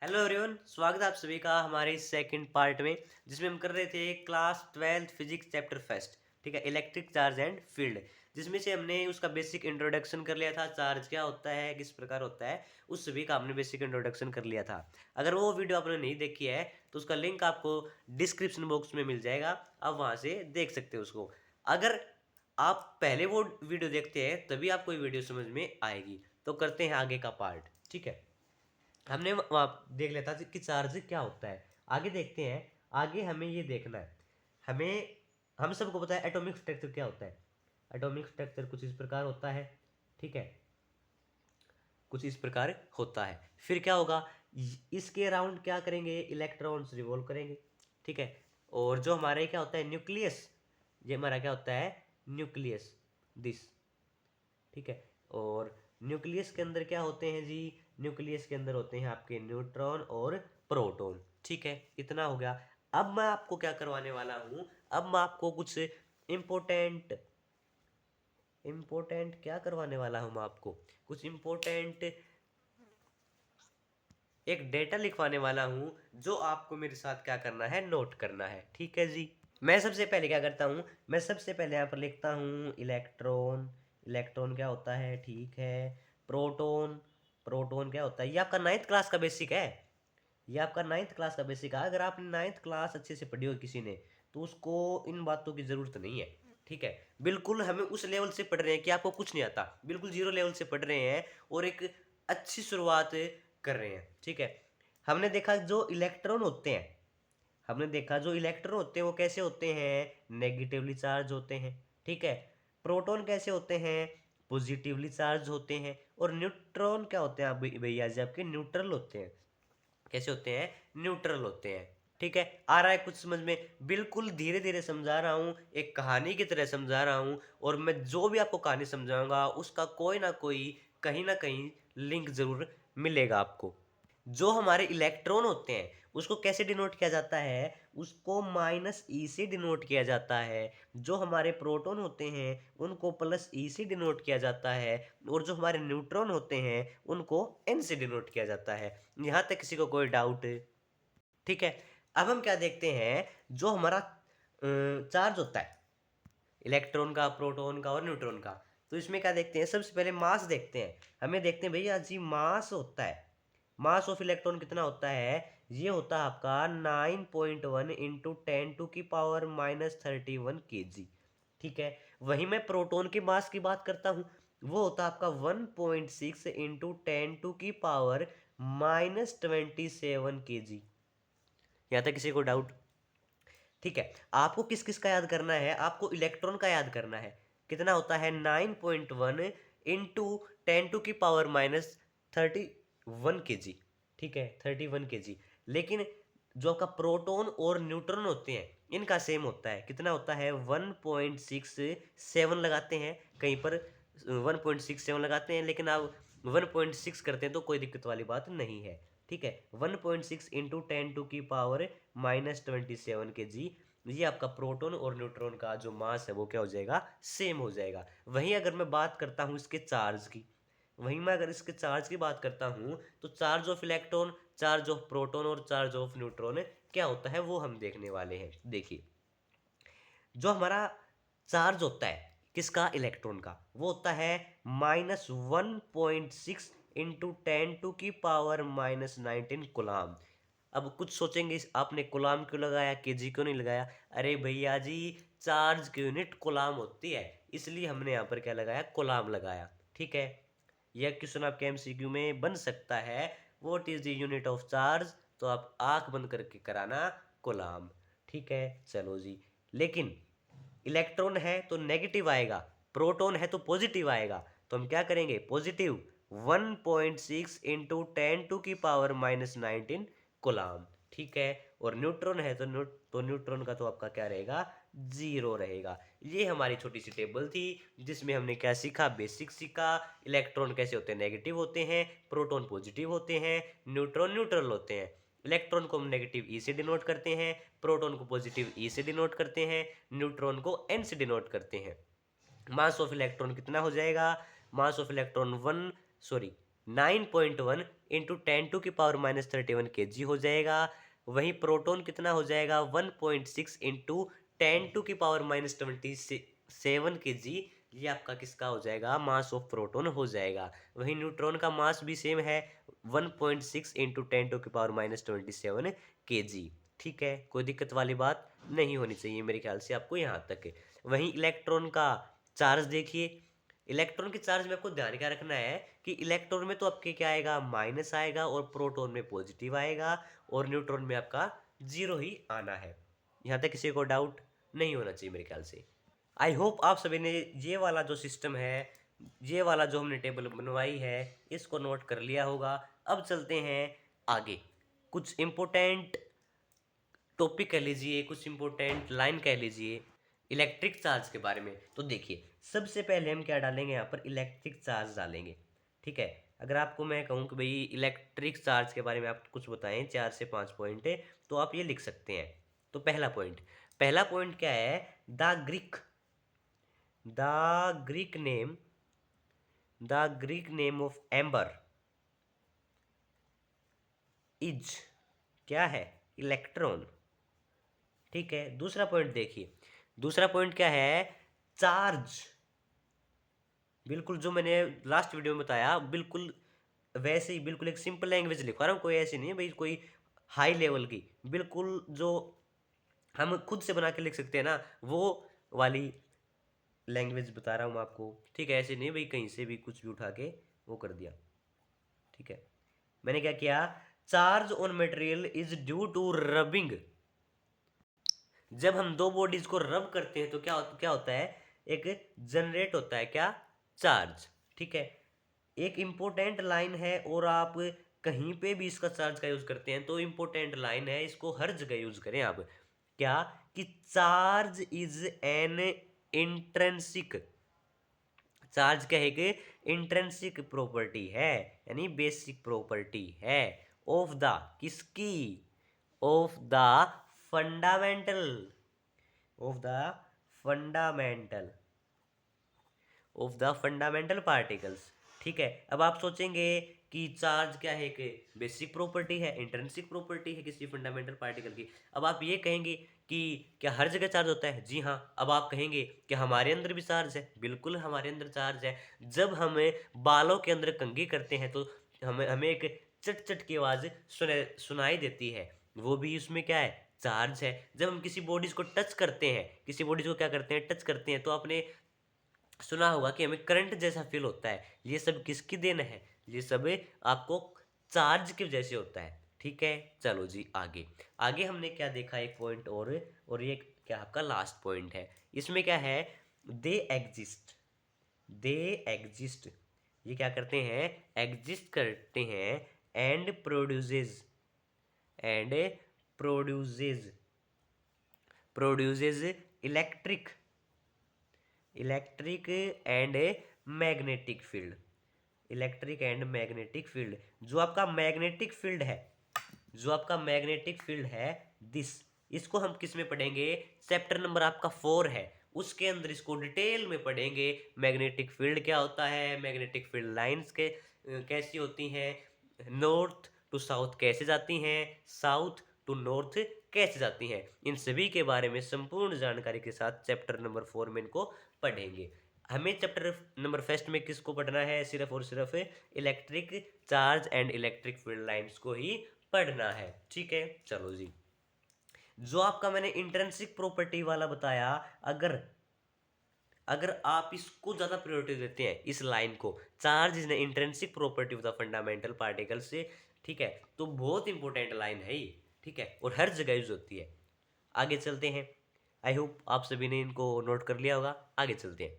Hello everyone, स्वागत है आप सभी का हमारे सेकंड पार्ट में, जिसमें हम कर रहे थे class 12th physics chapter first. ठीक है, इलेक्ट्रिक चार्ज एंड फील्ड, जिसमें से हमने उसका बेसिक इंट्रोडक्शन कर लिया था। चार्ज क्या होता है, किस प्रकार होता है, उस सभी का हमने बेसिक इंट्रोडक्शन कर लिया था। अगर वो वीडियो आपने नहीं देखी है तो उसका लिंक आपको डिस्क्रिप्शन बॉक्स में मिल जाएगा, आप वहाँ से देख सकते हो उसको। अगर आप पहले वो वीडियो देखते हैं तभी आपको ये वीडियो समझ में आएगी। तो करते हैं आगे का पार्ट। ठीक है, हमने वहाँ देख लिया था कि चार्ज क्या होता है। आगे देखते हैं। आगे हमें ये देखना है, हमें हम सबको पता है एटॉमिक स्ट्रक्चर क्या होता है। एटॉमिक स्ट्रक्चर कुछ इस प्रकार होता है। ठीक है, कुछ इस प्रकार होता है। फिर क्या होगा, इसके अराउंड क्या करेंगे, इलेक्ट्रॉन्स रिवॉल्व करेंगे। ठीक है, और जो हमारे क्या होता है न्यूक्लियस, ये हमारा क्या होता है न्यूक्लियस, दिस। ठीक है, और न्यूक्लियस के अंदर क्या होते हैं जी, न्यूक्लियस के अंदर होते हैं आपके न्यूट्रॉन और प्रोटॉन। ठीक है, इतना हो गया। अब मैं आपको क्या करवाने वाला हूं, अब मैं आपको कुछ इम्पोर्टेंट इम्पोर्टेंट क्या करवाने वाला हूं, मैं आपको कुछ इम्पोर्टेंट एक डेटा लिखवाने वाला हूं, जो आपको मेरे साथ क्या करना है, नोट करना है। ठीक है जी, मैं सबसे पहले क्या करता हूं, मैं सबसे पहले यहाँ पर लिखता हूं इलेक्ट्रॉन। इलेक्ट्रॉन क्या होता है, ठीक है। प्रोटॉन, प्रोटॉन क्या होता है, ये आपका नाइन्थ क्लास का बेसिक है। ये आपका नाइन्थ क्लास का बेसिक है। अगर आपने नाइन्थ क्लास अच्छे से पढ़ी हो किसी ने, तो उसको इन बातों की ज़रूरत नहीं है। ठीक है, बिल्कुल हमें उस लेवल से पढ़ रहे हैं कि आपको कुछ नहीं आता, बिल्कुल जीरो लेवल से पढ़ रहे हैं और एक अच्छी शुरुआत कर रहे हैं। ठीक है, हमने देखा जो इलेक्ट्रॉन होते हैं, हमने देखा जो इलेक्ट्रॉन होते हैं वो कैसे होते हैं, नेगेटिवली चार्ज होते हैं। ठीक है, प्रोटॉन कैसे होते हैं, पॉजिटिवली चार्ज होते हैं। और न्यूट्रॉन क्या होते हैं, आप भैया जी आपके न्यूट्रल होते हैं। कैसे होते हैं, न्यूट्रल होते हैं। ठीक है, आ रहा है कुछ समझ में, बिल्कुल धीरे धीरे समझा रहा हूँ, एक कहानी की तरह समझा रहा हूँ। और मैं जो भी आपको कहानी समझाऊंगा उसका कोई ना कोई, कहीं ना कहीं लिंक जरूर मिलेगा आपको। जो हमारे इलेक्ट्रॉन होते हैं उसको कैसे डिनोट किया जाता है, उसको माइनस ई से डिनोट किया जाता है। जो हमारे प्रोटॉन होते हैं उनको प्लस ई से डिनोट किया जाता है। और जो हमारे न्यूट्रॉन होते हैं उनको एन से डिनोट किया जाता है। यहाँ तक किसी को कोई डाउट? ठीक है, अब हम क्या देखते हैं, जो हमारा चार्ज होता है इलेक्ट्रॉन का, प्रोटॉन का और न्यूट्रॉन का, तो इसमें क्या देखते हैं, सबसे पहले मास देखते हैं। हमें देखते हैं भैया जी, मास होता है, मास ऑफ इलेक्ट्रॉन कितना होता है, ये होता है आपका 9.1 इंटू 10⁻³ ठीक है, वही मैं प्रोटॉन के मास की बात करता हूँ, वो होता है आपका 1.6 इंटू 10⁻⁻27 kg। यहाँ तक किसी को डाउट? ठीक है, आपको किस किस का याद करना है, आपको इलेक्ट्रॉन का याद करना है। कितना होता है, 9.1 इंटू 10⁻31 kg। ठीक है, 31 kg। लेकिन जो आपका प्रोटॉन और न्यूट्रॉन होते हैं इनका सेम होता है, कितना होता है, 1.67 लगाते हैं कहीं पर, 1.67 लगाते हैं, लेकिन आप 1.6 करते हैं तो कोई दिक्कत वाली बात नहीं है। ठीक है, 1.6 इंटू 10⁻⁻27 kg, ये आपका प्रोटॉन और न्यूट्रॉन का जो मास है वो क्या हो जाएगा, सेम हो जाएगा। वहीं अगर मैं बात करता हूँ इसके चार्ज की, वहीं मैं अगर इसके चार्ज की बात करता हूँ, तो charge of electron, charge of proton और चार्ज ऑफ न्यूट्रॉन क्या होता है वो हम देखने वाले हैं। देखिए, जो हमारा चार्ज होता है किसका, इलेक्ट्रॉन का, वो होता है -1.6 इंटू 10⁻⁻19 कूलाम। अब कुछ सोचेंगे, आपने कूलाम क्यों लगाया, केजी क्यों नहीं लगाया? अरे भैया जी, चार्ज की यूनिट कूलाम होती है, इसलिए हमने यहाँ पर क्या लगाया, कूलाम लगाया। ठीक है, यह क्वेश्चन आपके एमसीक्यू में बन सकता है, what is the unit of charge, तो आप आंख बंद करके कराना, कूलाम। ठीक है, चलो जी। लेकिन इलेक्ट्रॉन है तो नेगेटिव आएगा, प्रोटॉन है तो पॉजिटिव आएगा, तो हम क्या करेंगे, पॉजिटिव 1.6 इंटू 10⁻⁻19 कूलाम। ठीक है, और न्यूट्रॉन है तो न्यूट्रॉन का तो आपका क्या रहेगा, जीरो रहेगा। ये हमारी छोटी सी टेबल थी, जिसमें हमने क्या सीखा, बेसिक सीखा। इलेक्ट्रॉन कैसे होते हैं, नेगेटिव होते हैं, प्रोटॉन पॉजिटिव होते हैं, न्यूट्रॉन न्यूट्रल होते हैं। इलेक्ट्रॉन को हम नेगेटिव ई से डिनोट करते हैं, प्रोटॉन को पॉजिटिव ई से डिनोट करते हैं, न्यूट्रॉन को एन से डिनोट करते हैं। मास ऑफ इलेक्ट्रॉन कितना हो जाएगा, mass of electron 9.1 into 10⁻⁻31 kg हो जाएगा। वहीं प्रोटॉन कितना हो जाएगा 1.6 इंटू 10⁻⁻27 kg। ये आपका किसका हो जाएगा मास ऑफ प्रोटॉन हो जाएगा। वहीं न्यूट्रॉन का मास भी सेम है 1.6 इंटू 10⁻⁻27 kg। ठीक है, कोई दिक्कत वाली बात नहीं होनी चाहिए मेरे ख्याल से आपको यहाँ तक। वहीं इलेक्ट्रॉन का चार्ज देखिए, इलेक्ट्रॉन के चार्ज में आपको ध्यान क्या रखना है कि इलेक्ट्रॉन में तो आपके क्या आएगा माइनस आएगा और प्रोटॉन में पॉजिटिव आएगा और न्यूट्रॉन में आपका जीरो ही आना है। यहाँ तक किसी को डाउट नहीं होना चाहिए मेरे ख्याल से। आई होप आप सभी ने ये वाला जो सिस्टम है, ये वाला जो हमने टेबल बनवाई है, इसको नोट कर लिया होगा। अब चलते हैं आगे, कुछ इम्पोर्टेंट टॉपिक कह लीजिए, कुछ इंपॉर्टेंट लाइन कह लीजिए इलेक्ट्रिक चार्ज के बारे में। तो देखिए सबसे पहले हम क्या डालेंगे यहाँ पर इलेक्ट्रिक चार्ज डालेंगे। ठीक है, अगर आपको मैं कहूँ कि भाई इलेक्ट्रिक चार्ज के बारे में आप कुछ बताएं 4 से 5 पॉइंट है तो आप ये लिख सकते हैं। तो पहला पॉइंट क्या है, the Greek name of amber is क्या है इलेक्ट्रॉन। ठीक है, दूसरा पॉइंट देखिए, दूसरा पॉइंट क्या है चार्ज। बिल्कुल जो मैंने लास्ट वीडियो में बताया बिल्कुल वैसे ही, बिल्कुल एक सिंपल लैंग्वेज लिखवा रहा हूँ, कोई ऐसी नहीं है भाई कोई हाई लेवल की, बिल्कुल जो हम खुद से बना के लिख सकते हैं ना वो वाली लैंग्वेज बता रहा हूँ मैं आपको। ठीक है, ऐसे नहीं भाई कहीं से भी कुछ भी उठा के वो कर दिया। ठीक है, मैंने क्या किया, charge on material is due to rubbing. जब हम दो बॉडीज को रब करते हैं तो क्या होता है, एक जनरेट होता है क्या चार्ज। ठीक है, एक इंपॉर्टेंट लाइन है और आप कहीं पे भी इसका चार्ज का यूज करते हैं तो इंपॉर्टेंट लाइन है, इसको हर जगह यूज करें आप। क्या कि charge is an intrinsic, charge क्या है कि इंट्रेंसिक प्रॉपर्टी है, यानी बेसिक प्रॉपर्टी है ऑफ द किसकी, of the fundamental, of the fundamental of the fundamental particles. ठीक है, अब आप सोचेंगे कि चार्ज क्या है कि बेसिक प्रॉपर्टी है, इंट्रिंसिक प्रॉपर्टी है किसी फंडामेंटल पार्टिकल की। अब आप ये कहेंगे कि क्या हर जगह चार्ज होता है, जी हाँ। अब आप कहेंगे कि हमारे अंदर भी चार्ज है, बिल्कुल हमारे अंदर चार्ज है। जब हमें बालों के अंदर कंघी करते हैं तो हमें हमें एक चट चट की आवाज़ सुनाई देती है, वो भी उसमें क्या है चार्ज है। जब हम किसी बॉडीज को टच करते हैं, किसी बॉडीज को क्या करते हैं टच करते हैं, तो आपने सुना होगा कि हमें करंट जैसा फील होता है। ये सब किसकी देन है, ये सब आपको चार्ज की वजह से होता है। ठीक है, चलो जी आगे। आगे हमने क्या देखा एक पॉइंट और ये क्या आपका लास्ट पॉइंट है। इसमें क्या है, दे एग्जिस्ट, दे एग्जिस्ट, ये क्या करते हैं एग्जिस्ट करते हैं and produces, and produces produces electric, electric and magnetic field, electric and magnetic field. जो आपका मैग्नेटिक फील्ड है, जो आपका मैग्नेटिक फील्ड है दिस, इसको हम किस में पढ़ेंगे, चैप्टर नंबर आपका 4 है उसके अंदर इसको डिटेल में पढ़ेंगे। मैग्नेटिक फील्ड क्या होता है, मैग्नेटिक फील्ड लाइंस के कैसी होती हैं, नॉर्थ टू साउथ कैसे जाती हैं, साउथ टू नॉर्थ कैसे जाती हैं, इन सभी के बारे में संपूर्ण जानकारी के साथ चैप्टर नंबर 4 में इनको पढ़ेंगे। हमें चैप्टर नंबर फर्स्ट में किसको पढ़ना है, सिर्फ और सिर्फ electric charge and electric field lines को ही पढ़ना है। ठीक है, चलो जी। जो आपका मैंने इंट्रिंसिक प्रॉपर्टी वाला बताया, अगर अगर आप इसको ज्यादा प्रायोरिटी देते हैं इस लाइन को, charge is intrinsic property of the fundamental particle से, ठीक है, तो बहुत इंपॉर्टेंट लाइन है ये। ठीक है, और हर जगह यूज होती है। आगे चलते हैं, आई होप आप सभी ने इनको नोट कर लिया होगा। आगे चलते हैं,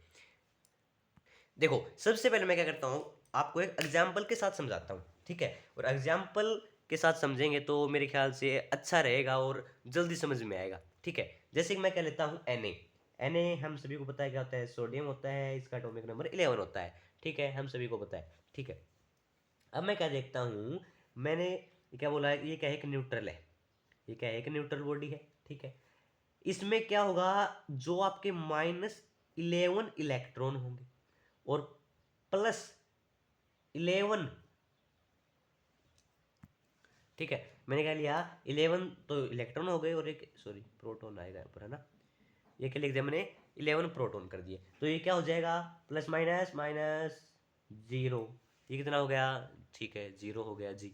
देखो सबसे पहले मैं क्या करता हूँ आपको एक एग्जाम्पल के साथ समझाता हूँ। ठीक है, और एग्जाम्पल के साथ समझेंगे तो मेरे ख्याल से अच्छा रहेगा और जल्दी समझ में आएगा। ठीक है, जैसे कि मैं कह लेता हूँ Na हम सभी को पता है क्या होता है, सोडियम होता है, इसका एटॉमिक नंबर 11 होता है। ठीक है, हम सभी को पता है। ठीक है, अब मैं क्या देखता हूँ, मैंने ये क्या बोला है, ये क्या है एक न्यूट्रल है, ये क्या है एक न्यूट्रल बॉडी है। ठीक है, इसमें क्या होगा, जो आपके -11 इलेक्ट्रॉन होंगे और +11 ठीक है, मैंने क्या लिया 11 तो इलेक्ट्रॉन हो गए और एक सॉरी प्रोटॉन आएगा ऊपर है ना, ये क्या लिख दिया मैंने 11 प्रोटॉन कर दिए, तो ये क्या हो जाएगा प्लस माइनस माइनस जीरो, ये कितना हो गया, ठीक है जीरो हो गया जी,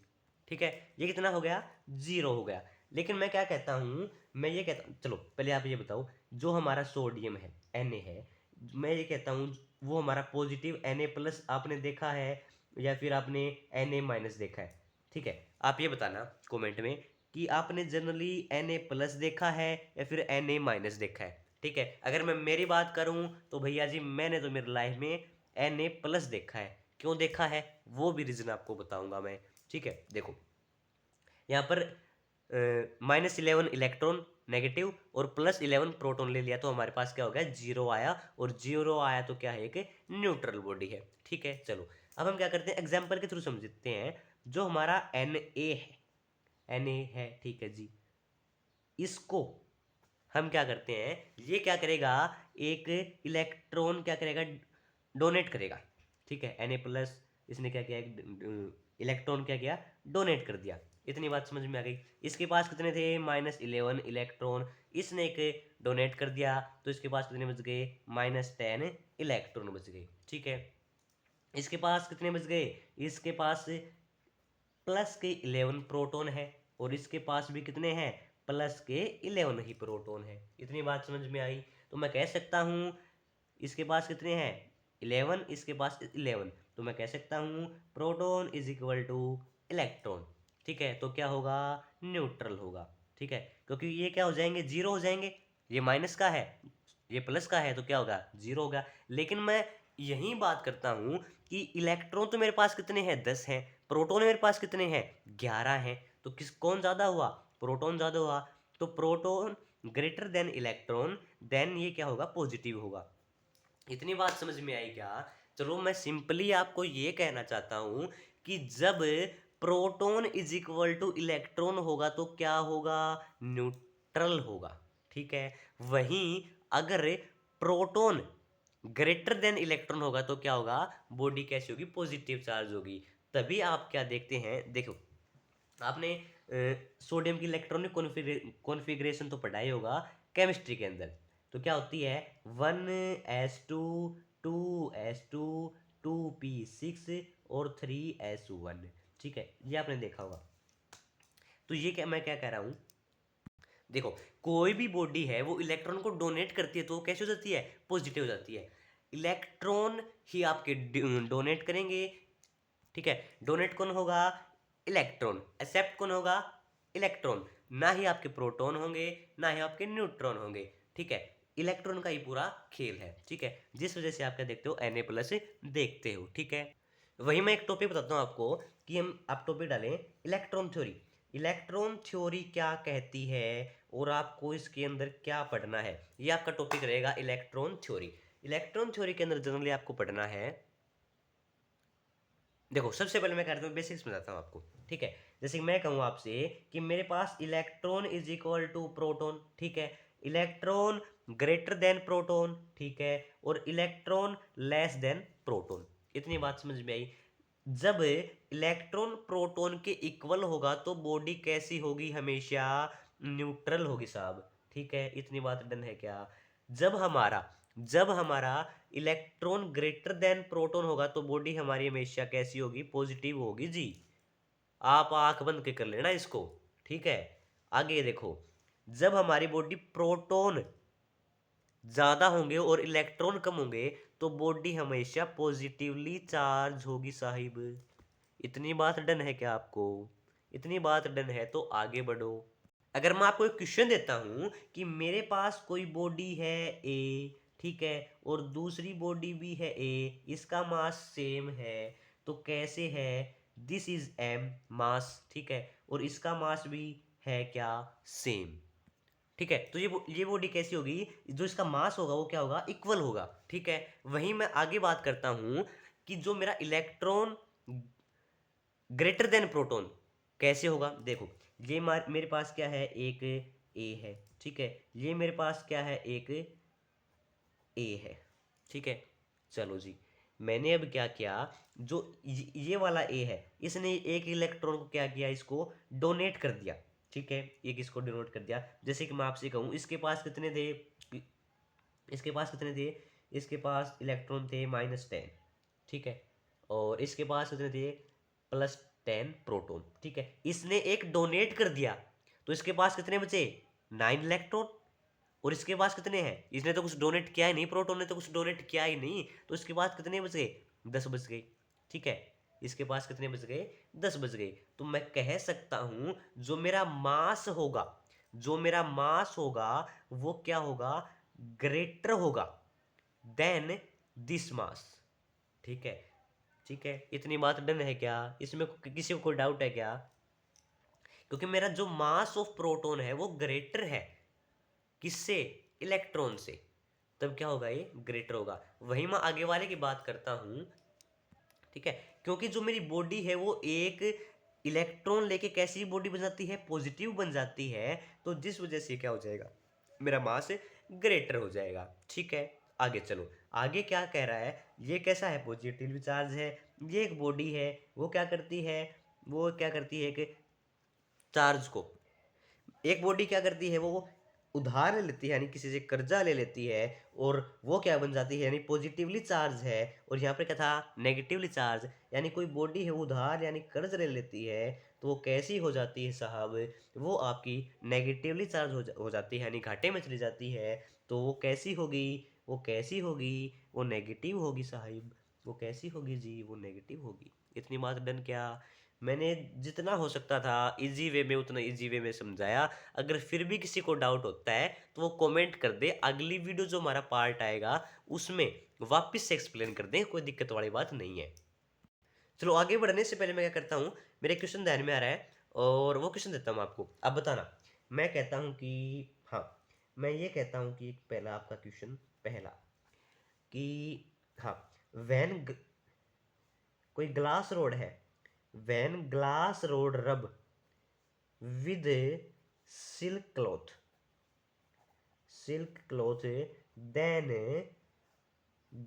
ठीक है ये कितना हो गया जीरो हो गया। लेकिन मैं क्या कहता हूँ, मैं ये कहता हूँ, चलो पहले आप ये बताओ, जो हमारा सोडियम है Na है, मैं ये कहता हूँ वो हमारा पॉजिटिव Na प्लस आपने देखा है या फिर आपने Na माइनस देखा है, ठीक है आप ये बताना कमेंट में कि आपने जनरली Na प्लस देखा है या फिर Na माइनस देखा है, ठीक है। अगर मैं मेरी बात करूं तो भैया जी मैंने तो मेरी लाइफ में Na प्लस देखा है, क्यों देखा है वो भी रीज़न आपको बताऊंगा मैं, ठीक है। देखो यहाँ पर -11 इलेक्ट्रॉन नेगेटिव और +11 प्रोटॉन ले लिया तो हमारे पास क्या हो गया जीरो आया, और जीरो आया तो क्या है एक न्यूट्रल बॉडी है, ठीक है। चलो अब हम क्या करते हैं एग्जाम्पल के थ्रू समझते हैं, जो हमारा Na है ठीक है जी, इसको हम क्या करते हैं, ये क्या करेगा एक इलेक्ट्रॉन क्या करेगा डोनेट करेगा, ठीक है Na प्लस इसने क्या किया इलेक्ट्रॉन क्या किया डोनेट कर दिया, इतनी बात समझ में आ गई। इसके पास कितने थे -11 इलेक्ट्रॉन, इसने एक डोनेट कर दिया तो इसके पास कितने बच गए -10 इलेक्ट्रॉन बच गए, ठीक है। इसके पास कितने बच गए, इसके पास प्लस के 11 प्रोटॉन है और इसके पास भी कितने हैं प्लस के 11 ही प्रोटॉन है, इतनी बात समझ में आई। तो मैं कह सकता हूँ इसके पास कितने हैं 11, इसके पास 11, तो मैं कह सकता हूँ proton is equal two electron, ठीक है। तो क्या होगा न्यूट्रल होगा, ठीक है, क्योंकि ये क्या हो जाएंगे जीरो हो जाएंगे, ये माइनस का है ये प्लस का है तो क्या होगा जीरो होगा। लेकिन मैं यही बात करता हूँ कि इलेक्ट्रॉन तो मेरे पास कितने हैं 10 हैं, प्रोटॉन मेरे पास कितने हैं 11 हैं, तो किस कौन ज़्यादा हुआ प्रोटॉन ज़्यादा हुआ, तो proton greater than electron, then ये क्या होगा पॉजिटिव होगा। इतनी बात समझ में आई क्या। चलो मैं सिंपली आपको ये कहना चाहता हूँ कि जब proton is equal two electron होगा तो क्या होगा न्यूट्रल होगा, ठीक है। वहीं अगर प्रोटॉन ग्रेटर देन इलेक्ट्रॉन होगा तो क्या होगा बॉडी कैसी होगी पॉजिटिव चार्ज होगी। तभी आप क्या देखते हैं, देखो आपने सोडियम की इलेक्ट्रॉनिक कॉन्फ़िगरेशन तो पढ़ा ही होगा केमिस्ट्री के अंदर, तो क्या होती है 1s2 2s2 2p6 और 3s1, ठीक है ये आपने देखा होगा। तो ये क्या मैं क्या कह रहा हूँ, देखो कोई भी बॉडी है वो इलेक्ट्रॉन को डोनेट करती है तो वो कैसे हो जाती है पॉजिटिव हो जाती है, इलेक्ट्रॉन ही आपके डोनेट करेंगे, ठीक है। डोनेट कौन होगा इलेक्ट्रॉन, एक्सेप्ट कौन होगा इलेक्ट्रॉन, ना ही आपके प्रोटॉन होंगे ना ही आपके न्यूट्रॉन होंगे, ठीक है। इलेक्ट्रॉन का ही पूरा खेल है, ठीक है, जिस वजह से आप क्या देखते हो Na प्लस देखते हो, ठीक है। वही मैं एक टॉपिक बताता हूँ आपको कि हम आप टॉपिक डालें इलेक्ट्रॉन थ्योरी, इलेक्ट्रॉन थ्योरी क्या कहती है और आपको इसके अंदर क्या पढ़ना है, ये आपका टॉपिक रहेगा इलेक्ट्रॉन थ्योरी। इलेक्ट्रॉन थ्योरी के अंदर जनरली आपको पढ़ना है, देखो सबसे पहले मैं करता हूँ बेसिक्स बताता हूँ आपको, ठीक है। जैसे मैं कहूँ आपसे कि मेरे पास electron is equal to proton, ठीक है, इलेक्ट्रॉन ग्रेटर देन प्रोटॉन, ठीक है, और इलेक्ट्रॉन लेस देन प्रोटॉन, इतनी बात समझ में आई। जब इलेक्ट्रॉन प्रोटॉन के इक्वल होगा तो बॉडी कैसी होगी हमेशा न्यूट्रल होगी साहब, ठीक है, इतनी बात डन है क्या। जब हमारा इलेक्ट्रॉन ग्रेटर देन प्रोटॉन होगा तो बॉडी हमारी हमेशा कैसी होगी पॉजिटिव होगी जी, आप आंख बंद के कर लेना इसको, ठीक है। आगे देखो जब हमारी बॉडी प्रोटॉन ज्यादा होंगे और इलेक्ट्रॉन कम होंगे तो बॉडी हमेशा पॉजिटिवली चार्ज होगी साहिब, इतनी बात डन है क्या आपको, इतनी बात डन है तो आगे बढ़ो। अगर मैं आपको एक क्वेश्चन देता हूं कि मेरे पास कोई बॉडी है ए, ठीक है, और दूसरी बॉडी भी है ए, इसका मास सेम है, तो कैसे है दिस इज एम मास, ठीक है, और इसका मास भी है क्या सेम, ठीक है। तो ये बॉडी कैसी होगी, जो इसका मास होगा वो क्या होगा इक्वल होगा, ठीक है। वहीं मैं आगे बात करता हूं कि जो मेरा इलेक्ट्रॉन ग्रेटर देन प्रोटॉन कैसे होगा, देखो ये मेरे पास क्या है एक ए है, ठीक है, ये मेरे पास क्या है एक ए है, ठीक है। चलो जी मैंने अब क्या किया, जो ये वाला ए है, इसने एक इलेक्ट्रॉन को क्या किया, इसको डोनेट कर दिया। ठीक है, एक इसको डोनेट कर दिया। जैसे कि मैं आपसे कहूँ इसके पास कितने थे, इसके पास कितने थे, इसके पास इलेक्ट्रॉन थे -10। ठीक है, और इसके पास कितने थे, +10 प्रोटॉन। ठीक है, इसने एक डोनेट कर दिया, तो इसके पास कितने बचे, 9 इलेक्ट्रॉन। और इसके पास कितने हैं, इसने तो कुछ डोनेट किया ही नहीं, प्रोटॉन ने तो कुछ डोनेट किया ही नहीं, तो इसके पास कितने बच गए, 10 बच गए। ठीक है, इसके पास कितने बच गए, 10 बच गए। तो मैं कह सकता हूं जो मेरा मास होगा, जो मेरा मास होगा वो क्या होगा, ग्रेटर होगा देन दिस मास। ठीक है, ठीक है, इतनी बात डन है क्या, इसमें किसी को कोई डाउट है क्या? क्योंकि मेरा जो मास ऑफ प्रोटॉन है वो ग्रेटर है किससे, इलेक्ट्रॉन से, तब क्या होगा, ये ग्रेटर होगा। वही मैं आगे वाले की बात करता हूं। ठीक है, क्योंकि जो मेरी बॉडी है वो एक इलेक्ट्रॉन लेके कैसी बॉडी बन जाती है, पॉजिटिव बन जाती है, तो जिस वजह से क्या हो जाएगा, मेरा मास ग्रेटर हो जाएगा। ठीक है, आगे चलो, आगे क्या कह रहा है, ये कैसा है, पॉजिटिव चार्ज है, ये एक बॉडी है, वो क्या करती है, वो क्या करती है, एक चार्ज को, एक बॉडी क्या करती है, वो उधार ले लेती है, यानी किसी से कर्जा ले लेती है, और वो क्या बन जाती है, यानी पॉजिटिवली चार्ज है। और यहाँ पर क्या था, नेगेटिवली चार्ज, यानी कोई बॉडी है उधार यानी कर्ज ले लेती है, तो वो कैसी हो जाती है साहब, वो आपकी नेगेटिवली चार्ज हो जाती है, यानी घाटे में चली जाती है। तो वो कैसी होगी, वो कैसी होगी, वो नेगेटिव होगी साहिब, वो कैसी होगी जी, वो नेगेटिव होगी। इतनी बात डन क्या, मैंने जितना हो सकता था इजी वे में उतना इजी वे में समझाया। अगर फिर भी किसी को डाउट होता है तो वो कमेंट कर दे, अगली वीडियो जो हमारा पार्ट आएगा उसमें वापस से एक्सप्लेन कर दें, कोई दिक्कत वाली बात नहीं है। चलो आगे बढ़ने से पहले मैं क्या करता हूँ, मेरे क्वेश्चन ध्यान में आ रहा है और वो क्वेश्चन देता हूँ आपको, अब बताना। मैं कहता हूँ कि, हाँ, मैं ये कहता हूँ कि पहला आपका क्वेश्चन, पहला कि, हाँ, वैन कोई ग्लास रोड है, when glass rod rub with silk cloth then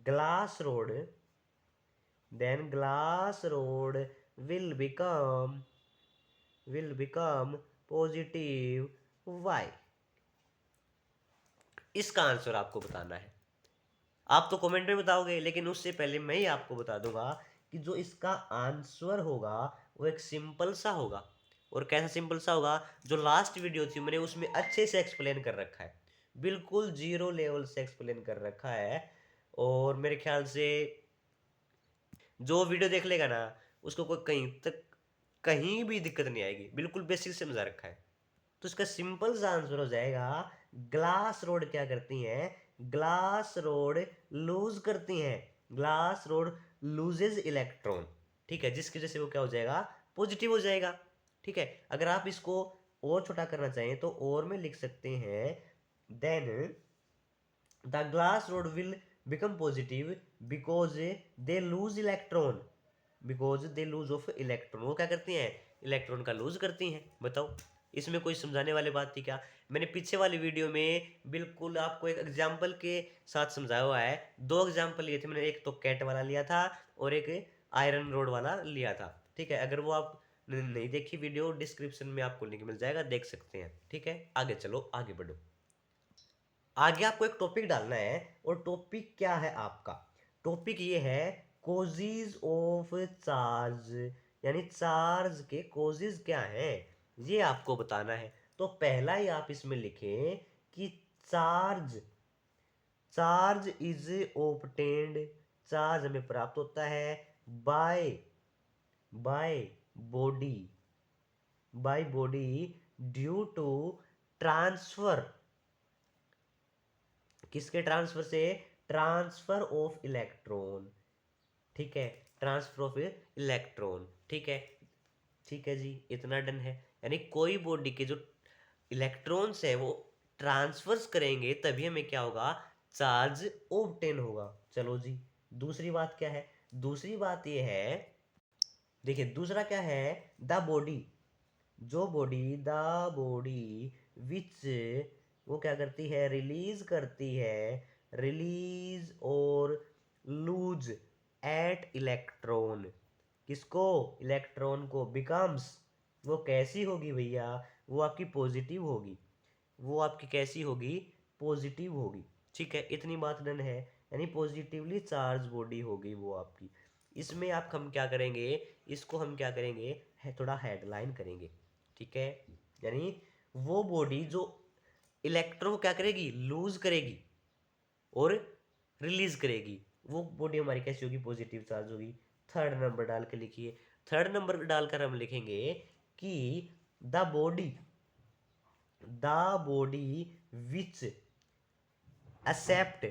glass rod will become positive, why? इसका आंसर आपको बताना है। आप तो कमेंट में बताओगे, लेकिन उससे पहले मैं ही आपको बता दूंगा कि जो इसका आंसर होगा वो एक सिंपल सा होगा। और कैसा सिंपल सा होगा, जो लास्ट वीडियो थी मैंने उसमें अच्छे से एक्सप्लेन कर रखा है, बिल्कुल जीरो लेवल से एक्सप्लेन कर रखा है। और मेरे ख्याल से जो वीडियो देख लेगा ना, उसको कोई कहीं भी दिक्कत नहीं आएगी, बिल्कुल बेसिक से समझा रखा है। तो इसका सिंपल सा आंसर हो जाएगा, ग्लास रोड क्या करती हैं, ग्लास रोड लूज करती हैं, ग्लास रोड लूजेज इलेक्ट्रॉन। ठीक है, जिसकी वजह से वो क्या हो जाएगा, पॉजिटिव हो जाएगा। ठीक है, अगर आप इसको और छोटा करना चाहें तो और में लिख सकते हैं, then the glass rod will become positive because they lose electron, because they lose of electron, वो क्या करती हैं, इलेक्ट्रॉन का लूज करती हैं। बताओ, इसमें कोई समझाने वाली बात थी क्या? मैंने पीछे वाली वीडियो में बिल्कुल आपको एक एग्जाम्पल के साथ समझाया हुआ है, दो एग्जाम्पल लिए थे मैंने, एक तो कैट वाला लिया था और एक आयरन रोड वाला लिया था। ठीक है, अगर वो आप नहीं देखी वीडियो, डिस्क्रिप्शन में आपको लिंक मिल जाएगा, देख सकते हैं। ठीक है, आगे चलो, आगे बढ़ो। आगे आपको एक टॉपिक डालना है, और टॉपिक क्या है आपका, टॉपिक ये है कोजीज ऑफ चार्ज, यानी चार्ज के कोजीज क्या हैं, ये आपको बताना है। तो पहला ही आप इसमें लिखें कि charge, charge is obtained, charge हमें प्राप्त होता है by by body, by body due to transfer, किसके ट्रांसफर से, ट्रांसफर ऑफ इलेक्ट्रॉन। ठीक है, ट्रांसफर ऑफ इलेक्ट्रॉन। ठीक है, ठीक है जी, इतना डन है। यानी कोई बॉडी के जो इलेक्ट्रॉन्स है वो ट्रांसफर्स करेंगे तभी हमें क्या होगा, चार्ज ऑब्टेन होगा। चलो जी, दूसरी बात क्या है, दूसरी बात ये है, देखिए दूसरा क्या है, द बॉडी, जो बॉडी, द बॉडी विच, वो क्या करती है, रिलीज करती है, रिलीज और लूज, एट इलेक्ट्रॉन, किसको, इलेक्ट्रॉन को, बिकम्स, वो कैसी होगी भैया, वो आपकी पॉजिटिव होगी, वो आपकी कैसी होगी, पॉजिटिव होगी। ठीक है, इतनी बात डन है, यानी पॉजिटिवली चार्ज बॉडी होगी वो आपकी। इसमें आप हम क्या करेंगे, इसको हम क्या करेंगे है, थोड़ा हेडलाइन करेंगे। ठीक है, यानी वो बॉडी जो इलेक्ट्रॉन को क्या करेगी, लूज करेगी और रिलीज करेगी, वो बॉडी हमारी कैसी होगी, पॉजिटिव चार्ज होगी। थर्ड नंबर डाल के लिखिए। थर्ड नंबर डालकर हम लिखेंगे कि the body, the body which accept,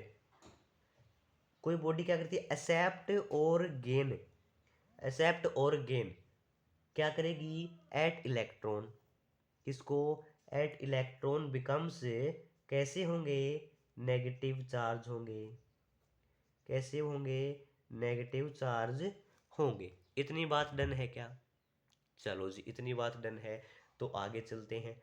कोई बॉडी क्या करती है, एक्सेप्ट और गेन, एक्सेप्ट और गेन क्या करेगी, एट इलेक्ट्रॉन, किसको, एट इलेक्ट्रॉन बिकम्स, कैसे होंगे, नेगेटिव चार्ज होंगे, कैसे होंगे, नेगेटिव चार्ज होंगे। इतनी बात डन है क्या, चलो जी इतनी बात डन है, तो आगे चलते हैं।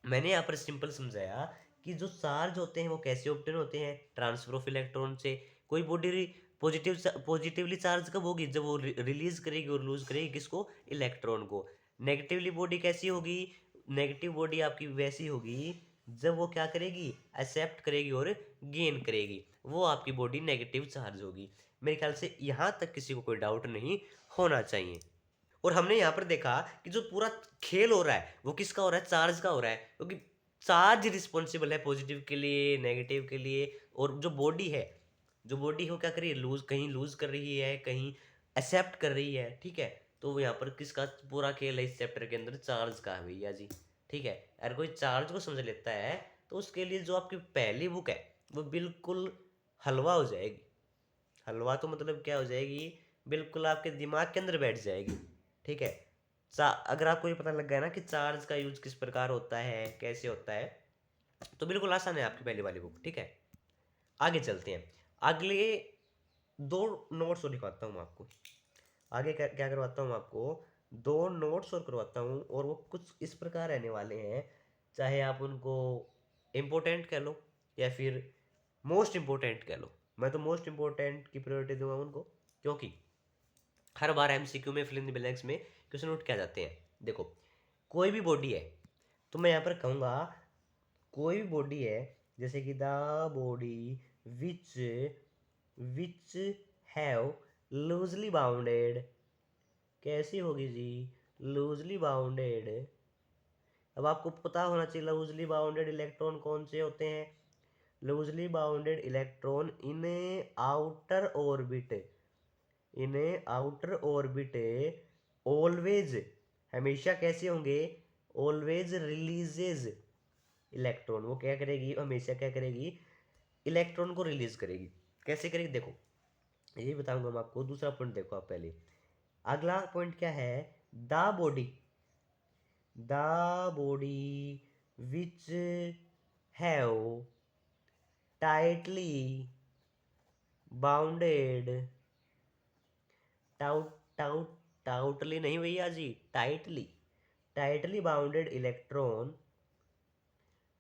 मैंने यहाँ पर सिंपल समझाया कि जो चार्ज होते हैं वो कैसे ऑब्टेन होते हैं, ट्रांसफर ऑफ इलेक्ट्रॉन से। कोई बॉडी पॉजिटिवली चार्ज कब होगी, जब वो रिलीज करेगी और लूज करेगी, किसको, इलेक्ट्रॉन को। नेगेटिवली बॉडी कैसी होगी, नेगेटिव बॉडी आपकी वैसी होगी जब वो क्या करेगी, एक्सेप्ट करेगी और गेन करेगी, वो आपकी बॉडी नेगेटिव चार्ज होगी। मेरे ख्याल से यहाँ तक किसी को कोई डाउट नहीं होना चाहिए। और हमने यहाँ पर देखा कि जो पूरा खेल हो रहा है वो किसका हो रहा है, चार्ज का हो रहा है, क्योंकि चार्ज रिस्पॉन्सिबल है पॉजिटिव के लिए, नेगेटिव के लिए। और जो बॉडी है, जो बॉडी हो क्या कर रही है, लूज, कहीं लूज कर रही है, कहीं एक्सेप्ट कर रही है। ठीक है, तो वो यहाँ पर किसका पूरा खेल है इस चैप्टर के अंदर, चार्ज का है भैया जी। ठीक है, अगर कोई चार्ज को समझ लेता है तो उसके लिए जो आपकी पहली बुक है वो बिल्कुल हलवा हो जाएगी। हलवा तो मतलब क्या हो जाएगी, बिल्कुल आपके दिमाग के अंदर बैठ जाएगी। ठीक है, अगर आपको ये पता लग गया ना कि चार्ज का यूज किस प्रकार होता है, कैसे होता है, तो बिल्कुल आसान है आपकी पहली वाली बुक। ठीक है, आगे चलते हैं। अगले दो नोट्स और दिखाता हूँ आपको। आगे क्या क्या करवाता हूँ आपको, दो नोट्स और करवाता हूँ, और वो कुछ इस प्रकार रहने वाले हैं, चाहे आप उनको इम्पोर्टेंट कह लो या फिर मोस्ट इम्पोर्टेंट कह लो। मैं तो मोस्ट इम्पोर्टेंट की प्रायोरिटी दूंगा उनको, क्योंकि हर बार एमसीक्यू में फिल इन द ब्लैंक्स में क्वेश्चन नोट किया जाते हैं। देखो, कोई भी बॉडी है, तो मैं यहाँ पर कहूँगा कोई भी बॉडी है, जैसे कि the body which which have loosely bounded, कैसी होगी जी, लूजली बाउंडेड। अब आपको पता होना चाहिए लूजली बाउंडेड इलेक्ट्रॉन कौन से होते हैं। Loosely bounded electron in outer orbit, in outer orbit always, हमेशा कैसे होंगे, ऑलवेज रिलीजेज इलेक्ट्रॉन, वो क्या करेगी, हमेशा क्या करेगी, इलेक्ट्रॉन को रिलीज करेगी। कैसे करेगी, देखो ये बताऊंगा मैं आपको। दूसरा पॉइंट देखो आप पहले, अगला पॉइंट क्या है, the body, the body which have tightly bounded, taut taut tautly नहीं भैया ji, tightly, tightly bounded electron,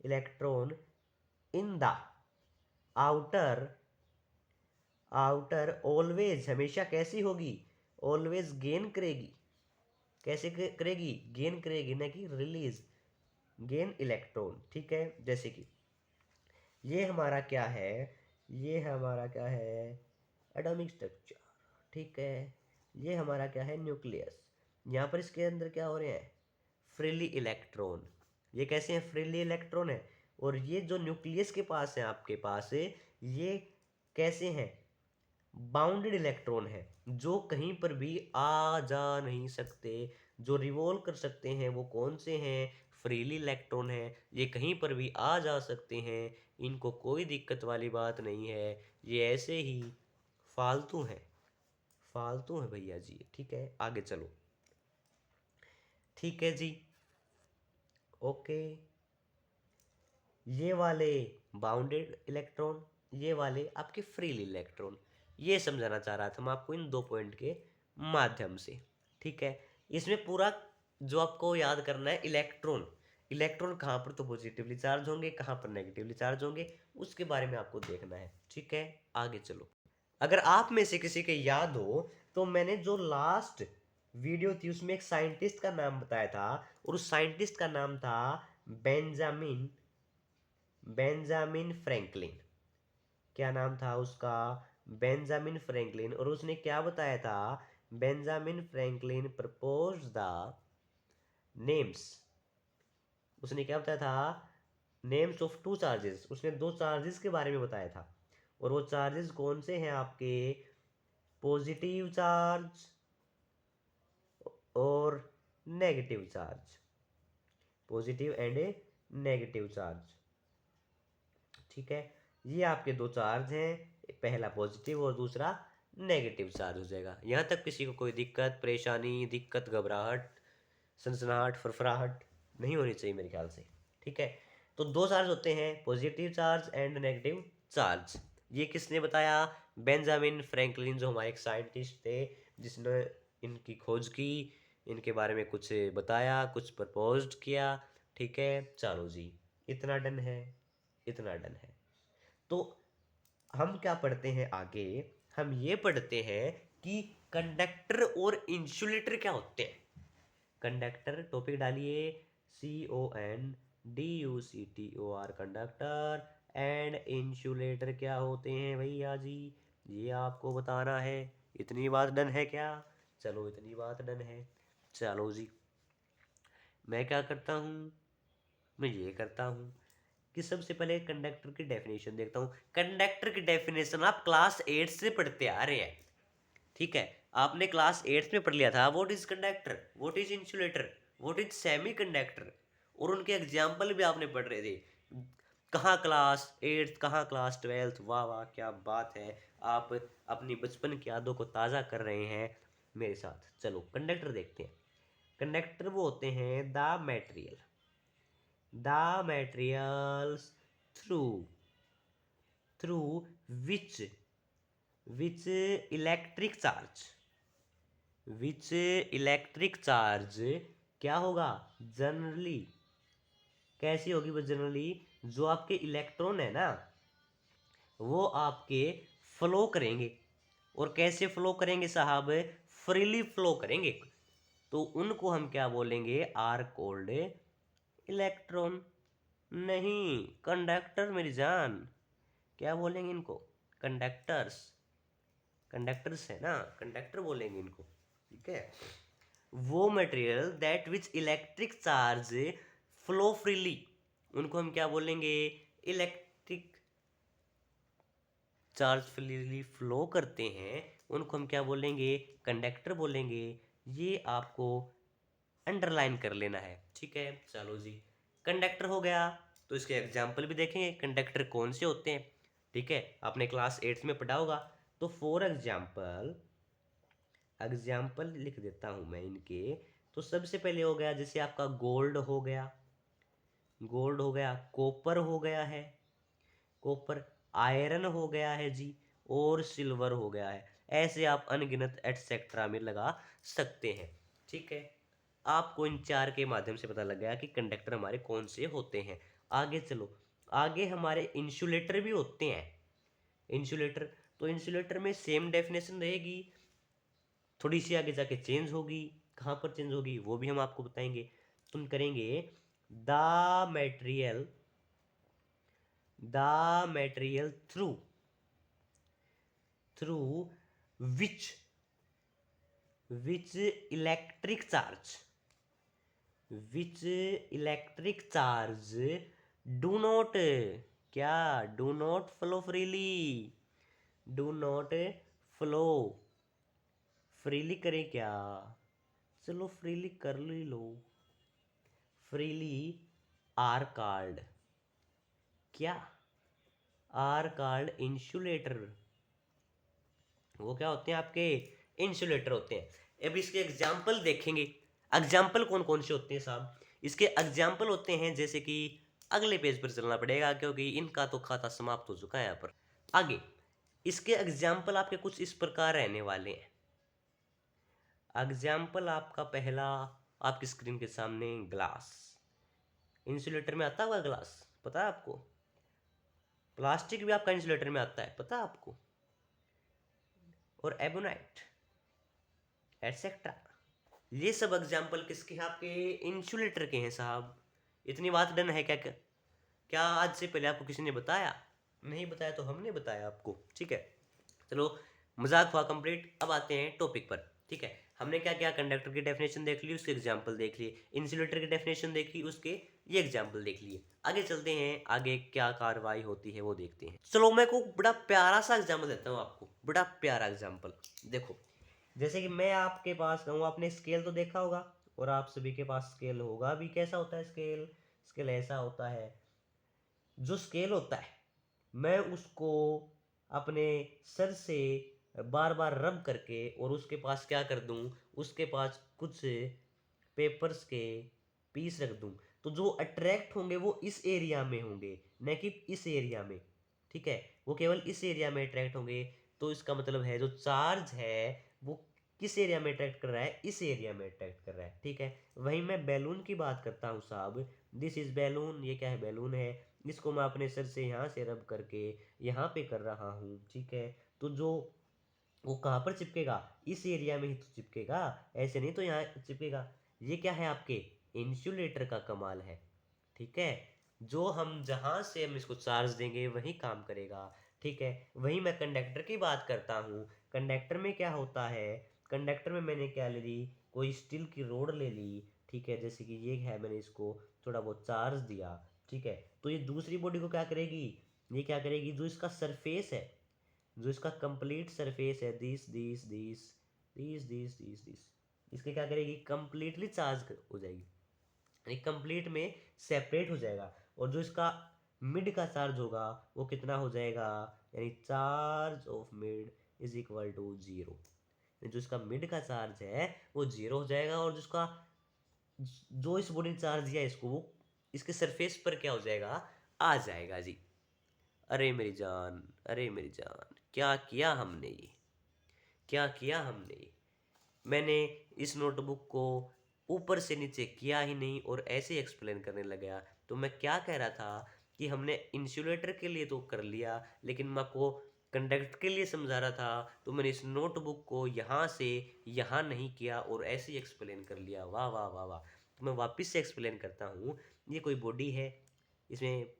electron in the outer, outer always, हमेशा कैसी होगी, ऑलवेज गेन करेगी। कैसे करेगी, गेन करेगी, ना कि रिलीज, गेन इलेक्ट्रॉन। ठीक है, जैसे कि ये हमारा क्या है, ये हमारा क्या है, एटॉमिक स्ट्रक्चर। ठीक है, ये हमारा क्या है, न्यूक्लियस। यहाँ पर इसके अंदर क्या हो रहे हैं, फ्रीली इलेक्ट्रॉन। ये कैसे हैं, फ्रीली इलेक्ट्रॉन है। और ये जो न्यूक्लियस के पास है, आपके पास है, ये कैसे हैं, बाउंडेड इलेक्ट्रॉन है, जो कहीं पर भी आ जा नहीं सकते। जो रिवॉल्व कर सकते हैं वो कौन से हैं, फ्रीली इलेक्ट्रॉन है। ये कहीं पर भी आ जा सकते हैं, इनको कोई दिक्कत वाली बात नहीं है, ये ऐसे ही फालतू हैं, फालतू है भैया जी। ठीक है, आगे चलो। ठीक है जी, ओके। ये वाले बाउंडेड इलेक्ट्रॉन, ये वाले आपके फ्रीली इलेक्ट्रॉन, ये समझाना चाह रहा था मैं आपको इन दो पॉइंट के माध्यम से। ठीक है, इसमें पूरा जो आपको याद करना है, इलेक्ट्रॉन, इलेक्ट्रॉन कहाँ पर तो पॉजिटिवली चार्ज होंगे, कहाँ पर नेगेटिवली चार्ज होंगे, उसके बारे में आपको देखना है। ठीक है, आगे चलो। अगर आप में से किसी के याद हो तो मैंने जो लास्ट वीडियो थी उसमें एक साइंटिस्ट का नाम बताया था, और उस साइंटिस्ट का नाम था बेंजामिन बेंजामिन फ्रैंकलिन। क्या नाम था उसका? Benjamin Franklin. और उसने क्या बताया था? Benjamin Franklin propose the names. उसने क्या बताया था? Names of two charges. उसने दो चार्जेस के बारे में बताया था, और वो चार्जेस कौन से हैं आपके? पॉजिटिव चार्ज और negative charge. Positive and negative charge. ठीक है, ये आपके दो चार्ज हैं, पहला पॉजिटिव और दूसरा नेगेटिव चार्ज हो जाएगा। यहाँ तक किसी को कोई दिक्कत परेशानी, दिक्कत, घबराहट, सनसनाहट, फरफराहट नहीं होनी चाहिए मेरे ख्याल से। ठीक है, तो दो चार्ज होते हैं, positive charge and negative charge. ये किसने बताया? बेंजामिन फ्रैंकलिन, जो हमारे एक साइंटिस्ट थे जिसने इनकी खोज की, इनके बारे में कुछ बताया, कुछ प्रपोज किया। ठीक है, चलो जी, इतना डन है, इतना डन है। तो हम क्या पढ़ते हैं आगे? हम ये पढ़ते हैं कि कंडक्टर और इंसुलेटर क्या होते हैं। कंडक्टर, टॉपिक डालिए, CONDUCTOR, कंडक्टर। एंड इंसुलेटर क्या होते हैं भैया जी? ये आपको बताना है। इतनी बात डन है क्या? चलो, इतनी बात डन है। चलो जी, मैं क्या करता हूँ? मैं ये करता हूँ कि सबसे पहले कंडक्टर की डेफिनेशन देखता हूँ। कंडक्टर की डेफिनेशन आप क्लास 8 से पढ़ते आ रहे हैं। ठीक है, आपने क्लास 8 में पढ़ लिया था what is conductor, what is insulator, what is semi conductor, और उनके एग्जाम्पल भी आपने पढ़ रहे थे। कहाँ क्लास 8, कहाँ क्लास 12। वाह वाह, क्या बात है। आप अपनी बचपन की यादों को ताज़ा कर रहे हैं मेरे साथ। चलो कंडक्टर देखते हैं। कंडक्टर वो होते हैं the materials through through which which electric charge which electric charge क्या होगा? जनरली कैसी होगी वो? जनरली जो आपके इलेक्ट्रॉन है ना, वो आपके फ्लो करेंगे। और कैसे फ्लो करेंगे साहब? फ्रीली फ्लो करेंगे। तो उनको हम क्या बोलेंगे? Are called electron. नहीं, कंडक्टर मेरी जान। क्या बोलेंगे इनको? कंडक्टर्स। कंडक्टर्स है ना, कंडक्टर बोलेंगे इनको। ठीक है, वो material that which electric charge flow freely, उनको हम क्या बोलेंगे? इलेक्ट्रिक चार्ज फ्रीली फ्लो करते हैं, उनको हम क्या बोलेंगे? कंडक्टर बोलेंगे। ये आपको अंडरलाइन कर लेना है। ठीक है, चलो जी, कंडक्टर हो गया। तो इसके एग्जाम्पल भी देखेंगे कंडक्टर कौन से होते हैं। ठीक है, आपने क्लास 8 में पढ़ा होगा। तो फॉर एग्जाम्पल, एग्जाम्पल लिख देता हूं मैं इनके। तो सबसे पहले हो गया जैसे आपका गोल्ड हो गया, गोल्ड हो गया, कॉपर हो गया है, कॉपर, आयरन हो गया है जी, और सिल्वर हो गया है। ऐसे आप अनगिनत एटसेट्रा में लगा सकते हैं। ठीक है, आपको इन चार के माध्यम से पता लग गया कि कंडक्टर हमारे कौन से होते हैं। आगे चलो, आगे हमारे इंसुलेटर भी होते हैं। इंसुलेटर, तो इंसुलेटर में सेम डेफिनेशन रहेगी, थोड़ी सी आगे जाके चेंज होगी। कहाँ पर चेंज होगी वो भी हम आपको बताएंगे। तुम करेंगे the material through through which which electric charge which electric charge do not, क्या? Do not flow freely, do not flow freely करें क्या? चलो फ्रीली कर ली लो, फ्रीली आर कार्ड, क्या? Are called insulator. वो क्या होते हैं आपके? इंसुलेटर होते हैं। अब इसके एग्जाम्पल देखेंगे। एग्जाम्पल कौन कौन से होते हैं साहब? इसके एग्जाम्पल होते हैं जैसे कि, अगले पेज पर चलना पड़ेगा क्योंकि इनका तो खाता समाप्त हो चुका है यहाँ पर। आगे इसके एग्जाम्पल आपके कुछ इस प्रकार रहने वाले हैं। एग्जाम्पल आपका पहला आपकी स्क्रीन के सामने, ग्लास। इंसुलेटर में आता हुआ ग्लास, पता है आपको? प्लास्टिक भी आपका इंसुलेटर में आता है, पता है आपको? और एबोनाइट एटसेट्रा। ये सब एग्जाम्पल किसके हैं? आपके इंसुलेटर के हैं साहब। इतनी बात डन है क्या? क्या आज से पहले आपको किसी ने बताया? नहीं बताया तो हमने बताया आपको, ठीक है। चलो मजाक हुआ कंप्लीट। अब आते हैं टॉपिक पर, ठीक है। हमने क्या क्या, कंडक्टर की डेफिनेशन देख ली, उसके एग्जाम्पल देख लिए, इंसुलेटर की डेफिनेशन देख ली, उसके ये एग्जाम्पल देख लिए। आगे चलते हैं, आगे क्या कार्रवाई होती है वो देखते हैं। चलो मैं को बड़ा प्यारा सा एग्जाम्पल देता हूँ आपको, बड़ा प्यारा एग्जाम्पल। देखो, जैसे कि मैं आपके पास कहूँ, आपने स्केल तो देखा होगा और आप सभी के पास स्केल होगा भी। कैसा होता है स्केल? स्केल ऐसा होता है, जो स्केल होता है मैं उसको अपने सर से बार बार रब करके और उसके पास क्या कर दूं, उसके पास कुछ पेपर्स के पीस रख दूं, तो जो अट्रैक्ट होंगे वो इस एरिया में होंगे, न कि इस एरिया में, ठीक है। वो केवल इस एरिया में अट्रैक्ट होंगे। तो इसका मतलब है जो चार्ज है वो किस एरिया में अट्रैक्ट कर रहा है? इस एरिया में अट्रैक्ट कर रहा है, ठीक है। वहीं मैं बैलून की बात करता हूँ साहब। दिस इज बैलून, ये क्या है? बैलून है। इसको मैं अपने सर से यहाँ से रब करके यहाँ पे कर रहा हूँ, ठीक है। तो जो वो कहाँ पर चिपकेगा? इस एरिया में ही तो चिपकेगा, ऐसे नहीं तो यहाँ चिपकेगा। ये क्या है? आपके इंसुलेटर का कमाल है, ठीक है। जो हम जहाँ से हम इसको चार्ज देंगे वही काम करेगा, ठीक है। वही मैं कंडक्टर की बात करता हूँ। कंडक्टर में क्या होता है? कंडक्टर में मैंने क्या ले ली? कोई स्टील की रोड ले ली, ठीक है। जैसे कि ये है, मैंने इसको थोड़ा बहुत चार्ज दिया, ठीक है। तो ये दूसरी बॉडी को क्या करेगी? ये क्या करेगी? जो इसका सरफेस है, जो इसका कंप्लीट सरफेस है, this this this this this this this, इसके क्या करेगी? कंप्लीटली चार्ज हो जाएगी, यानी कंप्लीट में सेपरेट हो जाएगा। और जो इसका मिड का चार्ज होगा वो कितना हो जाएगा? यानी charge of mid is equal to zero. जो इसका मिड का चार्ज है वो जीरो हो जाएगा, और जिसका जो इस बॉडी ने चार्ज दिया इसको, वो इसके सरफेस पर क्या हो जाएगा? आ जाएगा जी। अरे मेरी जान, अरे मेरी जान, क्या किया हमने ये, क्या किया हमने ये। मैंने इस नोटबुक को ऊपर से नीचे किया ही नहीं और ऐसे ही एक्सप्लेन करने लग गया। तो मैं क्या कह रहा था कि हमने इंसुलेटर के लिए तो कर लिया, लेकिन मैं आपको कंडक्ट के लिए समझा रहा था, तो मैंने इस नोटबुक को यहाँ से यहाँ नहीं किया और ऐसे ही एक्सप्लेन कर लिया। वाह वाह वाह वाह। तो मैं वापस से एक्सप्लेन करता हूँ। ये कोई बॉडी है, इसमें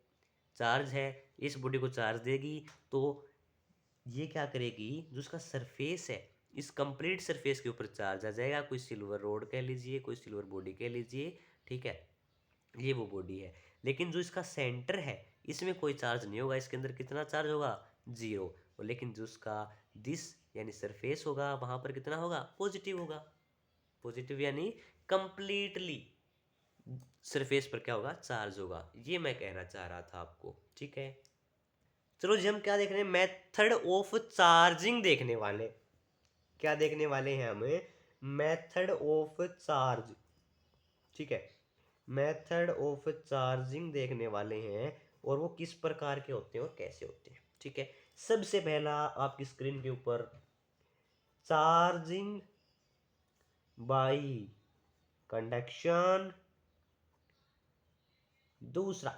चार्ज है, इस बॉडी को चार्ज देगी तो ये क्या करेगी? जो उसका सरफेस है, इस कंप्लीट सरफेस के ऊपर चार्ज आ जाएगा। कोई सिल्वर रोड कह लीजिए, कोई सिल्वर बॉडी कह लीजिए, ठीक है। ये वो बॉडी है। लेकिन जो इसका सेंटर है इसमें कोई चार्ज नहीं होगा। इसके अंदर कितना चार्ज होगा? जीरो। और लेकिन जो उसका दिस यानी सरफेस होगा वहां पर कितना होगा? पॉजिटिव होगा। पॉजिटिव यानी कंप्लीटली सरफेस पर क्या होगा? चार्ज होगा। ये मैं कहना चाह रहा था आपको, ठीक है। चलो जी, हम क्या देख रहे हैं? मेथड ऑफ चार्जिंग देखने वाले। क्या देखने वाले हैं हम? मेथड ऑफ चार्ज, ठीक है। मेथड ऑफ चार्जिंग देखने वाले हैं, और वो किस प्रकार के होते हैं और कैसे होते हैं, ठीक है। सबसे पहला आपकी स्क्रीन के ऊपर चार्जिंग बाई कंडक्शन। दूसरा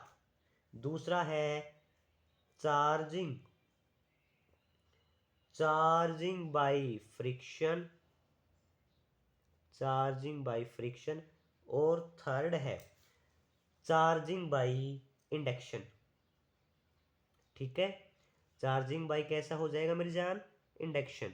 दूसरा है charging charging by friction, charging by friction. और थर्ड है चार्जिंग बाई इंडक्शन, ठीक है। चार्जिंग बाई कैसा हो जाएगा मेरी जान? इंडक्शन।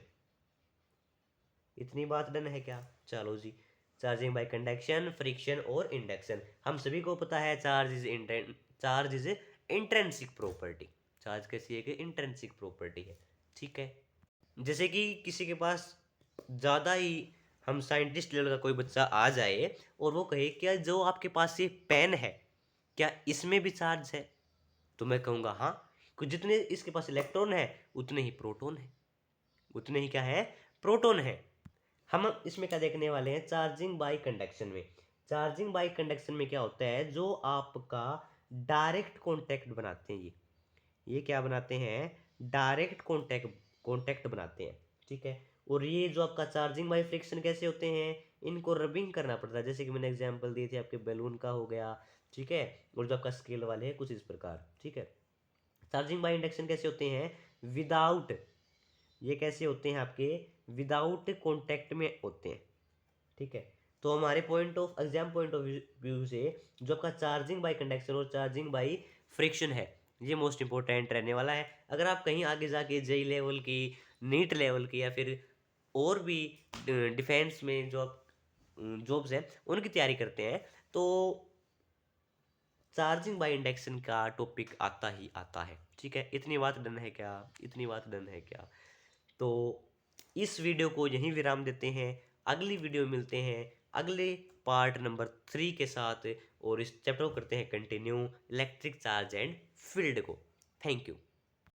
इतनी बात डन है क्या? चलो जी, चार्जिंग बाई कंडक्शन, फ्रिक्शन और इंडक्शन। हम सभी को पता है charge is intrinsic property. Charge कैसी है? कि इंट्रिंसिक प्रॉपर्टी है, ठीक है। जैसे कि किसी के पास ज़्यादा ही, हम साइंटिस्ट लेवल का कोई बच्चा आ जाए और वो कहे क्या जो आपके पास ये पेन है, क्या इसमें भी चार्ज है? तो मैं कहूँगा हाँ, कि जितने इसके पास इलेक्ट्रॉन है उतने ही प्रोटॉन है, उतने ही क्या है? प्रोटॉन है। हम इसमें क्या देखने वाले हैं? चार्जिंग बाय कंडक्शन में। चार्जिंग बाय कंडक्शन में क्या होता है? जो आपका डायरेक्ट कॉन्टैक्ट बनाते हैं, ये क्या बनाते हैं? डायरेक्ट कॉन्टैक्ट बनाते हैं, ठीक है। और ये जो आपका चार्जिंग बाय फ्रिक्शन कैसे होते हैं? इनको रबिंग करना पड़ता है, जैसे कि मैंने एग्जांपल दी थी आपके बैलून का हो गया, ठीक है। और जो आपका स्केल वाले हैं कुछ इस प्रकार, ठीक है। चार्जिंग बाय इंडक्शन कैसे होते हैं? विदाउट ये कैसे होते हैं आपके, विदाउट कॉन्टैक्ट में होते हैं, ठीक है। तो हमारे एग्जाम पॉइंट ऑफ व्यू से जो आपका चार्जिंग बाय कंडक्शन और चार्जिंग बाय फ्रिक्शन है, ये मोस्ट इंपॉर्टेंट रहने वाला है। अगर आप कहीं आगे जाके जेई लेवल की, नीट लेवल की, या फिर और भी डिफेंस में जो आप जॉब्स हैं उनकी तैयारी करते हैं, तो चार्जिंग बाय इंडक्शन का टॉपिक आता ही आता है, ठीक है। इतनी बात डन है क्या, इतनी बात डन है क्या। तो इस वीडियो को यहीं विराम देते हैं, अगली वीडियो में मिलते हैं अगले पार्ट नंबर 3 के साथ, और इस चैप्टर को करते हैं continue, electric charge and field को। Thank you.